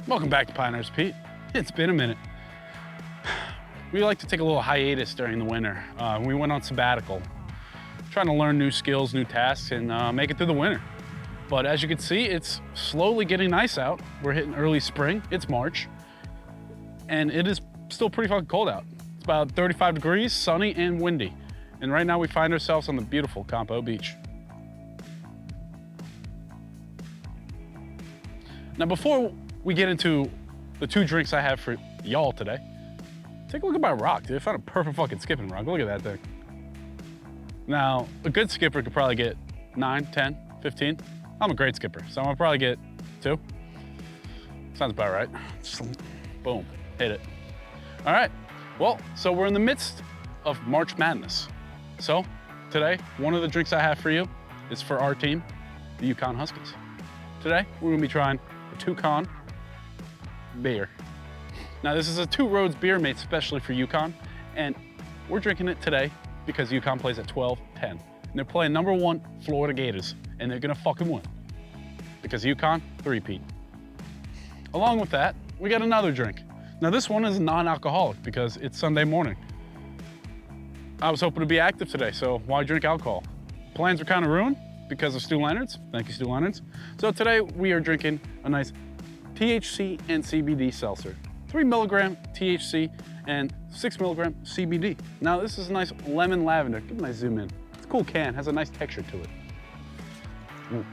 Welcome back to Pinehurst, Pete. It's been a minute. We like to take a little hiatus during the winter. We went on sabbatical, trying to learn new skills, new tasks, and make it through the winter. But as you can see, it's slowly getting nice out. We're hitting early spring. It's March, and it is still pretty fucking cold out. It's about 35 degrees, sunny and windy. And right now we find ourselves on the beautiful Campo Beach. Now before we get into the two drinks I have for y'all today, take a look at my rock, dude. I found a perfect fucking skipping rock. Look at that thing. Now, a good skipper could probably get 9, 10, 15. I'm a great skipper, so I'm gonna probably get 2. Sounds about right. Just, boom, hit it. All right, well, so we're in the midst of March Madness. So today, one of the drinks I have for you is for our team, the Uconn Huskies. Today, we're gonna be trying a 2 CONN beer. Now, this is a 2 Roads beer made specially for Uconn, and we're drinking it today because Uconn plays at 12-10. And they're playing #1 Florida Gators, and they're gonna fucking win. Because Uconn, 3-peat. Along with that, we got another drink. Now, this one is non-alcoholic because it's Sunday morning. I was hoping to be active today, so why drink alcohol? Plans were kind of ruined because of Stu Leonard's. Thank you, Stu Leonard's. So today we are drinking a nice THC and CBD seltzer. 3 milligram THC and 6 milligram CBD. Now this is a nice lemon lavender. Give a nice zoom in. It's a cool can, has a nice texture to it. Ooh.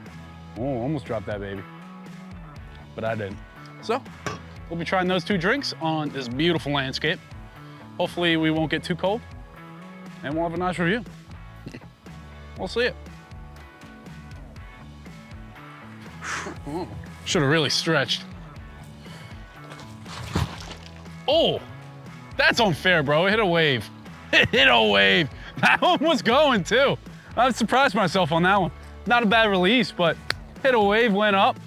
Oh, almost dropped that baby. But I didn't. So, we'll be trying those 2 drinks on this beautiful landscape. Hopefully we won't get too cold and we'll have a nice review. We'll see it. Should have really stretched. Oh, that's unfair, bro. It hit a wave. It hit a wave. That one was going too. I surprised myself on that one. Not a bad release, but hit a wave, went up.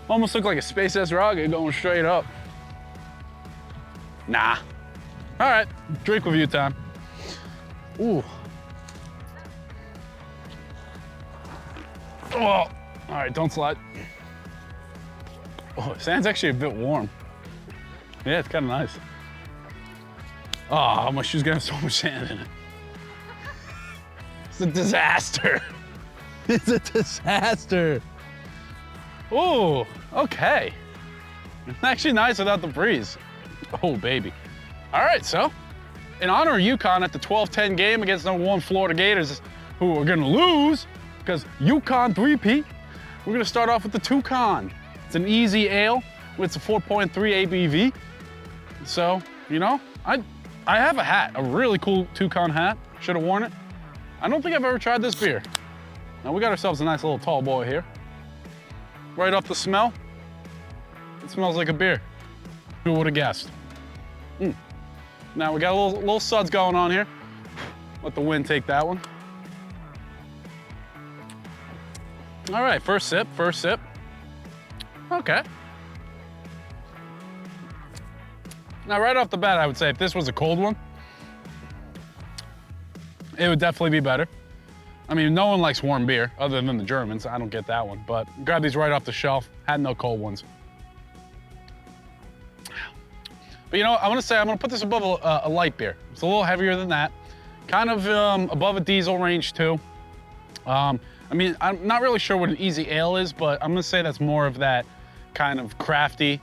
Almost looked like a SpaceX rocket going straight up. Nah. All right, drink review time. Ooh. Oh, all right, don't slide. Oh, sand's actually a bit warm. Yeah, it's kind of nice. Oh, my shoe's gonna have so much sand in it. It's a disaster. It's a disaster. Ooh, okay. It's actually nice without the breeze. Oh, baby. All right, so in honor of Uconn at the 12-10 game against #1 Florida Gators, who are gonna lose because Uconn 3-peat, we're gonna start off with the 2 CONN. It's an easy ale with a 4.3 ABV. So, you know, I have a hat, a really cool 2 CONN hat. Should have worn it. I don't think I've ever tried this beer. Now we got ourselves a nice little tall boy here. Right off the smell, it smells like a beer. Who would have guessed? Now we got a little suds going on here. Let the wind take that one. All right, first sip. Okay. Now, right off the bat, I would say if this was a cold one, it would definitely be better. I mean, no one likes warm beer other than the Germans. I don't get that one, but grab these right off the shelf. Had no cold ones. But you know, I'm gonna put this above a light beer. It's a little heavier than that. Kind of above a diesel range too. I mean, I'm not really sure what an easy ale is, but I'm gonna say that's more of that kind of crafty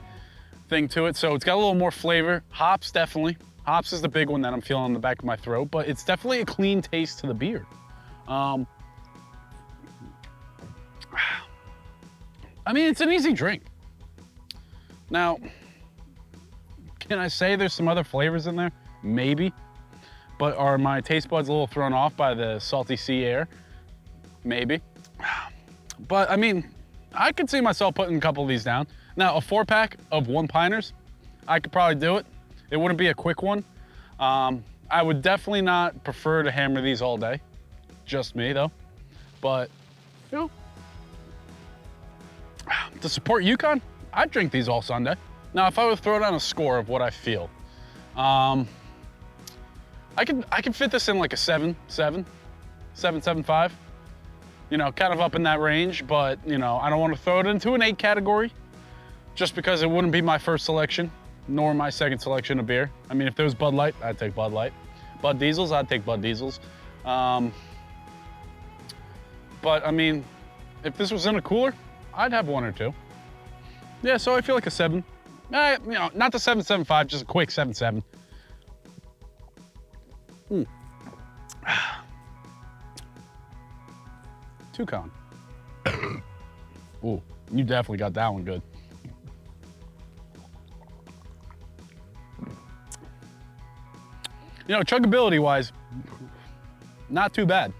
thing to it. So it's got a little more flavor. Hops, definitely. Hops is the big one that I'm feeling on the back of my throat, but it's definitely a clean taste to the beer. I mean, it's an easy drink. Now, can I say there's some other flavors in there? Maybe. But are my taste buds a little thrown off by the salty sea air? Maybe. But I mean, I could see myself putting a couple of these down. Now, a 4-pack of 1 Piners, I could probably do it. It wouldn't be a quick one. I would definitely not prefer to hammer these all day. Just me, though. But, you know, to support Uconn, I'd drink these all Sunday. Now, if I were to throw down a score of what I feel, I could fit this in like a 7.5. You know, kind of up in that range, but you know, I don't want to throw it into an 8 category. just because it wouldn't be my first selection, nor my second selection of beer. I mean, if there was Bud Light, I'd take Bud Light. Bud Diesels, I'd take Bud Diesels. But I mean, if this was in a cooler, I'd have one or two. Yeah, so I feel like a 7. You know, not the 7.75, just a quick 7.7. TWO CONN. Ooh, you definitely got that one good. You know, chuggability-wise, not too bad.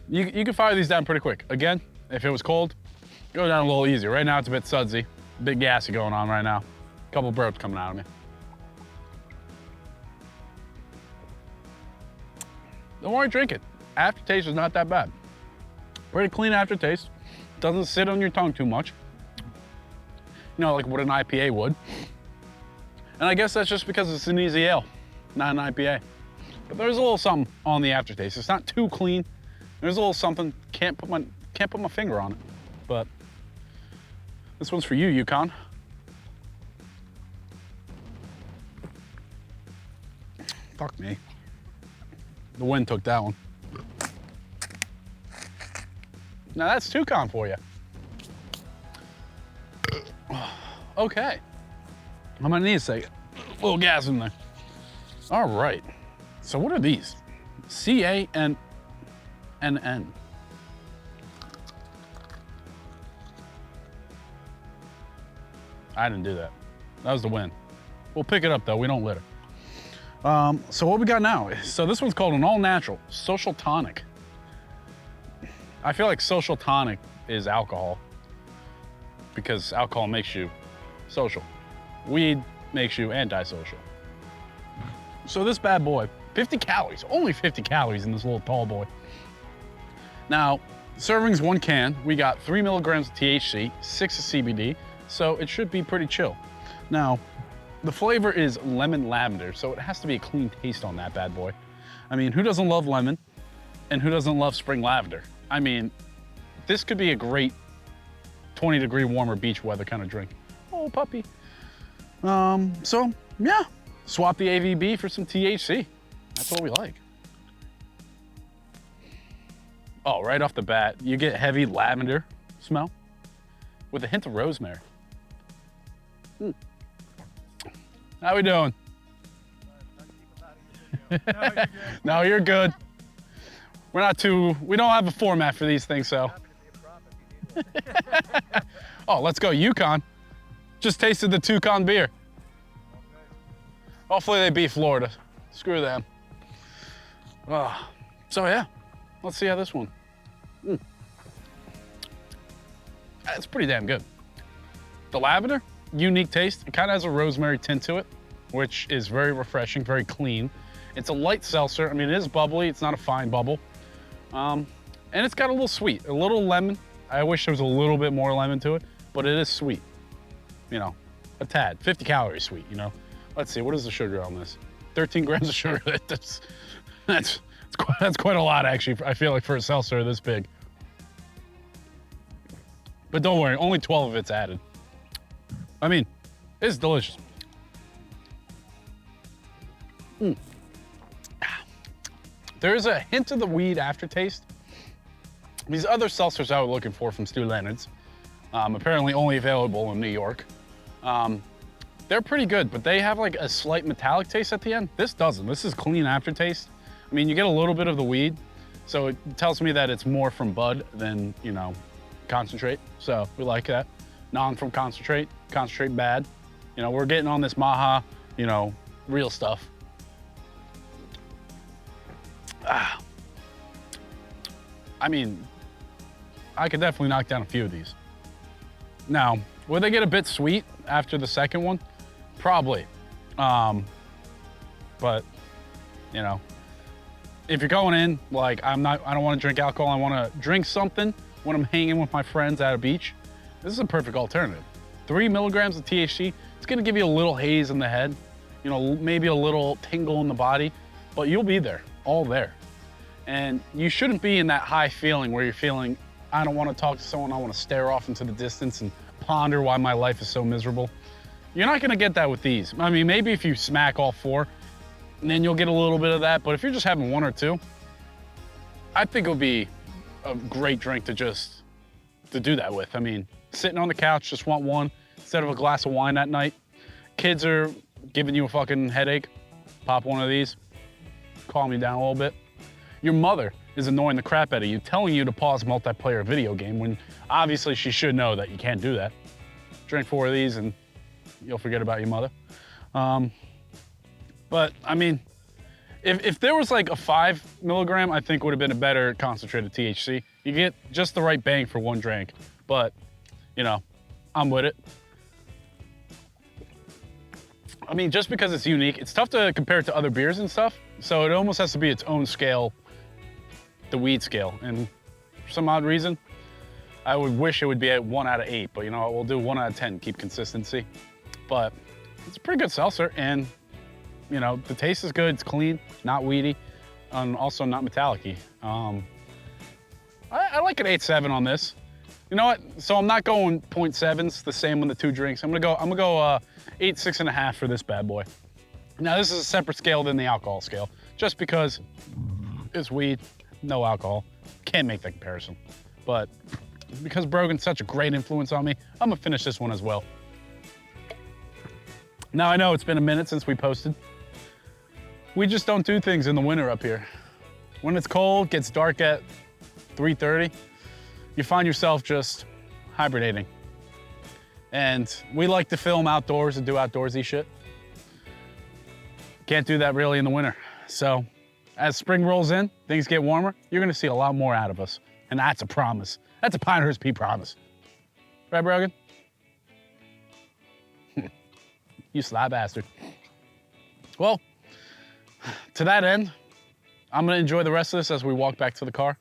You can fire these down pretty quick. Again, if it was cold, go down a little easier. Right now, it's a bit sudsy, a bit gassy going on right now. A couple burps coming out of me. The more I drink it, aftertaste is not that bad. Pretty clean aftertaste. Doesn't sit on your tongue too much. You know, like what an IPA would. And I guess that's just because it's an easy ale, not an IPA. But there's a little something on the aftertaste. It's not too clean. There's a little something. Can't put my finger on it. But this one's for you, Uconn. Fuck me. The wind took that one. Now that's TWO CONN for you. Okay. I'm gonna need a second. A little gas in there. All right. So what are these? CANNN. I didn't do that. That was the wind. We'll pick it up though, we don't litter. So what we got now? So this one's called an all-natural social tonic. I feel like social tonic is alcohol because alcohol makes you social. Weed makes you antisocial. So this bad boy, 50 calories, only 50 calories in this little tall boy. Now, servings 1 can, we got 3 milligrams of THC, 6 of CBD, so it should be pretty chill. Now, the flavor is lemon lavender, so it has to be a clean taste on that bad boy. I mean, who doesn't love lemon and who doesn't love spring lavender? I mean, this could be a great 20-degree warmer beach weather kind of drink. Oh, puppy. So yeah, swap the AVB for some THC. That's what we like. Oh, right off the bat, you get heavy lavender smell with a hint of rosemary. How we doing? No, you're good. We don't have a format for these things, so. Oh, let's go, Uconn. Just tasted the TWO CONN beer. Hopefully they beat Florida. Screw them. So yeah, let's see how this one. It's pretty damn good. The lavender, unique taste. It kind of has a rosemary tint to it, which is very refreshing, very clean. It's a light seltzer. I mean, it is bubbly. It's not a fine bubble. And it's got a little sweet, a little lemon. I wish there was a little bit more lemon to it, but it is sweet. You know, a tad, 50 calories sweet, you know. Let's see, what is the sugar on this? 13 grams of sugar. That's quite a lot, actually, I feel like, for a seltzer this big. But don't worry, only 12 of it's added. I mean, it's delicious. There is a hint of the weed aftertaste. These other seltzers I was looking for from Stu Leonard's, apparently only available in New York. They're pretty good, but they have like a slight metallic taste at the end. This doesn't. This is clean aftertaste. I mean, you get a little bit of the weed, so it tells me that it's more from bud than, you know, concentrate. So we like that. Non from concentrate, concentrate bad. You know, we're getting on this Maha, you know, real stuff. I mean, I could definitely knock down a few of these. Now, will they get a bit sweet after the second one? Probably. But, you know, if you're going in, like, I don't want to drink alcohol, I want to drink something when I'm hanging with my friends at a beach, this is a perfect alternative. 3 milligrams of THC, it's gonna give you a little haze in the head, you know, maybe a little tingle in the body, but you'll be there, all there. And you shouldn't be in that high feeling where you're feeling I don't want to talk to someone. I want to stare off into the distance and ponder why my life is so miserable. You're not going to get that with these. I mean, maybe if you smack all 4, then you'll get a little bit of that. But if you're just having 1 or 2, I think it would be a great drink to do that with. I mean, sitting on the couch, just want one instead of a glass of wine at night. Kids are giving you a fucking headache. Pop one of these, calm you down a little bit. Your mother is annoying the crap out of you, telling you to pause multiplayer video game when obviously she should know that you can't do that. Drink 4 of these and you'll forget about your mother. But I mean, if there was like a 5 milligram, I think would have been a better concentrated THC. You get just the right bang for 1 drink, but you know, I'm with it. I mean, just because it's unique, it's tough to compare it to other beers and stuff. So it almost has to be its own scale, the weed scale. And for some odd reason, I would wish it would be at 1 out of 8, but you know what, we'll do 1 out of 10, keep consistency. But it's a pretty good seltzer, and you know, the taste is good, it's clean, not weedy, and also not metallic-y. I like an 8.7 on this. You know what, so I'm not going 0.7s, the same on the 2 drinks. I'm gonna go 8, 6.5 for this bad boy. Now this is a separate scale than the alcohol scale, just because it's weed, no alcohol. Can't make that comparison. But because Brogan's such a great influence on me, I'm gonna finish this one as well. Now I know it's been a minute since we posted. We just don't do things in the winter up here. When it's cold, gets dark at 3:30, you find yourself just hibernating. And we like to film outdoors and do outdoorsy shit. Can't do that really in the winter. So as spring rolls in, things get warmer, you're gonna see a lot more out of us. And that's a promise. That's a Pinehurst P promise. Right, Brogan? You sly bastard. Well, to that end, I'm gonna enjoy the rest of this as we walk back to the car.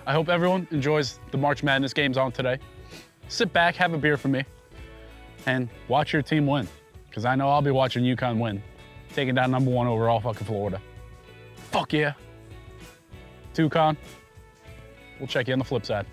I hope everyone enjoys the March Madness games on today. Sit back, have a beer for me, and watch your team win. Because I know I'll be watching Uconn win, taking down #1 overall fucking Florida. Fuck yeah. TWO CONN. We'll check you on the flip side.